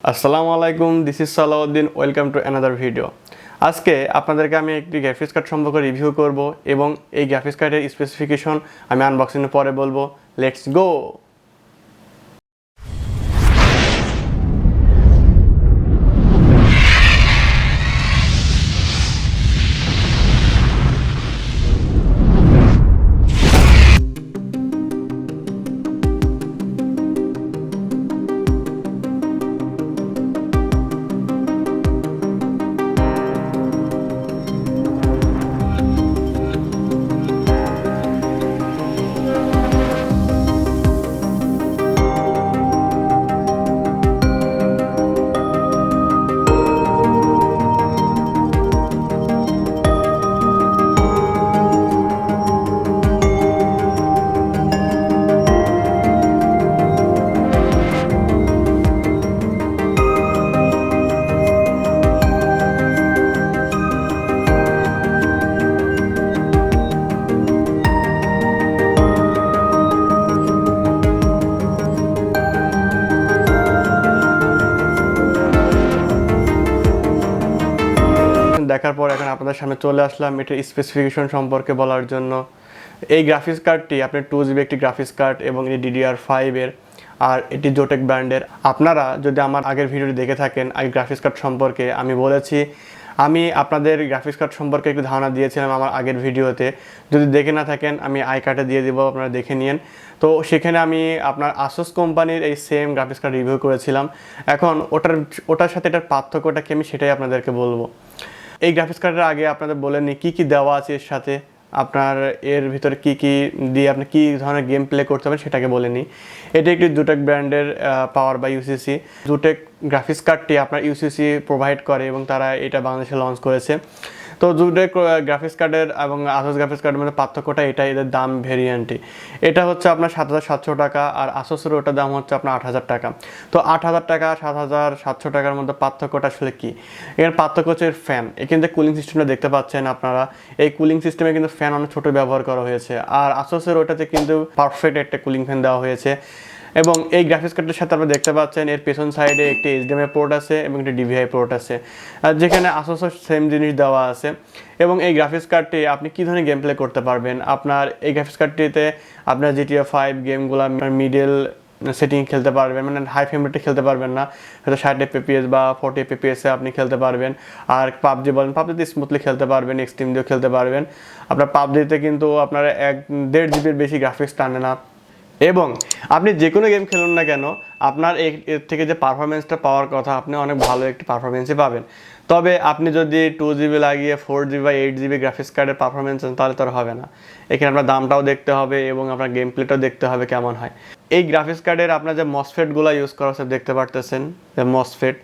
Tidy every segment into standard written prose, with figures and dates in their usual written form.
আসসালামু আলাইকুম, this is Salauddin. Welcome to another video. আজকে আপনাদেরকে আমি একটি গ্রাফিক্স কার্ড সম্পর্কে রিভিউ করব এবং এই গ্রাফিক্স কার্ডের স্পেসিফিকেশন আমি আনবক্সিংয়ের পরে বলবো। Let's go. দেখার পর এখন আপনাদের সামনে চলে আসলাম এটার স্পেসিফিকেশন সম্পর্কে বলার জন্য। এই গ্রাফিক্স কার্ডটি আপনার 2GB একটি গ্রাফিক্স কার্ড এবং এটি DDR5 এর, আর এটি জোটেক ব্র্যান্ডের। আপনারা যদি আমার আগের ভিডিওটি দেখে থাকেন এই গ্রাফিক্স কার্ড সম্পর্কে, আমি বলেছি, আমি আপনাদের গ্রাফিক্স কার্ড সম্পর্কে একটু ধারণা দিয়েছিলাম আমার আগের ভিডিওতে। যদি দেখে না থাকেন আমি আই কার্ডে দিয়ে দেবো, আপনারা দেখে নিন। তো সেখানে আমি আপনার আসুস কোম্পানির এই সেম গ্রাফিক্স কার্ড রিভিউ করেছিলাম। এখন ওটার সাথে এটার পার্থক্যটা কি আমি সেটাই আপনাদেরকে বলবো। এই গ্রাফিক্স কার্ডের আগে আপনাদের বলেননি কী কী দেওয়া আছে এর সাথে, আপনার এর ভিতরে কী কী দিয়ে আপনি কী ধরনের গেম প্লে করতে পারেন সেটাকে বলেনি। এটি একটি জোটেক ব্র্যান্ডের পাওয়ার বাই ইউসিসি। জোটেক গ্রাফিক্স কার্ডটি আপনার ইউসিসি প্রোভাইড করে এবং তারা এটা বাংলাদেশে লঞ্চ করেছে। তো জোটেক গ্রাফিক্স কার্ডের এবং আসুস গ্রাফিক্স কার্ডের মধ্যে পার্থক্যটা এটাই, এদের দাম ভেরিয়েন্টই। এটা হচ্ছে আপনার 7,700 টাকা, আর আসুসের ওটার দাম হচ্ছে আপনার 8,000 টাকা। তো 8,000 টাকা 7,700 টাকার মধ্যে পার্থক্যটা আসলে কী? এখানে পার্থক্য হচ্ছে ফ্যান। এখানে যে কুলিং সিস্টেমটা দেখতে পাচ্ছেন আপনারা, এই কুলিং সিস্টেমে কিন্তু ফ্যান অনেক ছোটো ব্যবহার করা হয়েছে, আর আসুসের ওটাতে কিন্তু পারফেক্ট একটা কুলিং ফ্যান দেওয়া হয়েছে। এবং এই গ্রাফিক্স কার্ডের সাথে আপনারা দেখতে পাচ্ছেন এর পেছন সাইডে একটি HDMI পোর্ট আছে এবং একটি DVI পোর্ট আছে, আর যেখানে আসুসের সেম জিনিস দেওয়া আছে। এবং এই গ্রাফিক্স কার্ডটি আপনি কী ধরনের গেম প্লে করতে পারবেন, আপনার এই গ্রাফিক্স কার্ডটিতে আপনার GTA 5 গেমগুলো মিডল সেটিং খেলতে পারবেন, মানে হাই ফ্রেম রেটে খেলতে পারবেন না, হয়তো 60 FPS বা 40 FPS আপনি খেলতে পারবেন। আর PUBG বলেন, PUBGতে স্মুথলি খেলতে পারবেন, এক্সট্রিম দিয়েও খেলতে পারবেন। আপনার PUBGতে কিন্তু আপনার 1.5 GBর বেশি গ্রাফিক্স টানে না। এবং আপনি যে কোনো গেম খেলুন না কেন, আপনার এর থেকে যে পারফরমেন্সটা পাওয়ার কথা, আপনি অনেক ভালো একটি পারফরমেন্সই পাবেন। তবে আপনি যদি 2GB লাগিয়ে 4GB বা 8GB গ্রাফিক্স কার্ডের পারফরমেন্স চান তাহলে তো আর হবে না। এখানে আপনার দামটাও দেখতে হবে এবং আপনার গেম প্লেটাও দেখতে হবে কেমন হয়। এই গ্রাফিক্স কার্ডের আপনার যে মসফেটগুলো ইউজ করা হচ্ছে দেখতে পারতেছেন, যে মসফেট,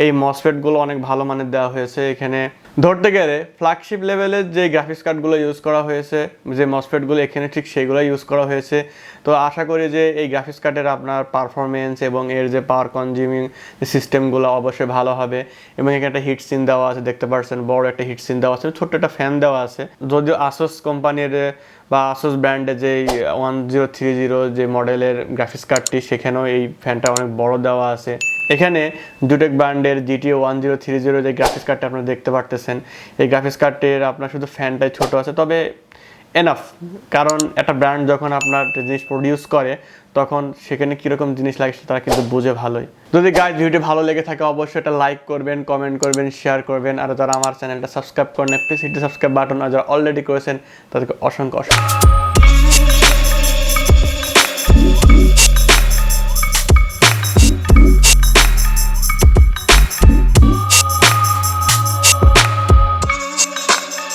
এই মসফেটগুলো অনেক ভালো মানের দেওয়া হয়েছে। এখানে ধরতে গেলে ফ্ল্যাগশিপ লেভেলের যে গ্রাফিক্স কার্ডগুলো ইউজ করা হয়েছে, যে মসফেটগুলো এখানে ঠিক সেইগুলো ইউজ করা হয়েছে। তো আশা করি যে এই গ্রাফিক্স কার্ডের আপনার পারফরমেন্স এবং এর যে পাওয়ার কনজিউমিং সিস্টেমগুলো অবশ্যই ভালো হবে। এবং এখানে একটা হিট সিন দেওয়া আছে, দেখতে পাচ্ছেন বড় একটা হিট সিন দেওয়া আছে, ছোট্ট একটা ফ্যান দেওয়া আছে। যদিও আসুস কোম্পানির বা আসুস ব্র্যান্ডের যে 1030 যে মডেলের গ্রাফিক্স কার্ডটি, সেখানেও এই ফ্যানটা অনেক বড় দেওয়া আছে। এখানে জোটেক ব্র্যান্ডের GTO 1030 যে গ্রাফিক্স কার্ডটা আপনারা দেখতে পারতেছেন, এই গ্রাফিক্স কার্ডটির আপনার শুধু ফ্যানটাই ছোট আছে, তবে এনাফ। কারণ একটা ব্র্যান্ড যখন আপনার জিনিস প্রডিউস করে তখন সেখানে কীরকম জিনিস লাগে তারা কিন্তু বুঝে ভালোই। যদি গাইজ ভিডিওটি ভালো লেগে থাকে অবশ্যই এটা লাইক করবেন, কমেন্ট করবেন, শেয়ার করবেন। আর যারা আমার চ্যানেলটা সাবস্ক্রাইব করেন please hit the subscribe button, আর যারা অলরেডি করেছেন তাদেরকে অসংখ্য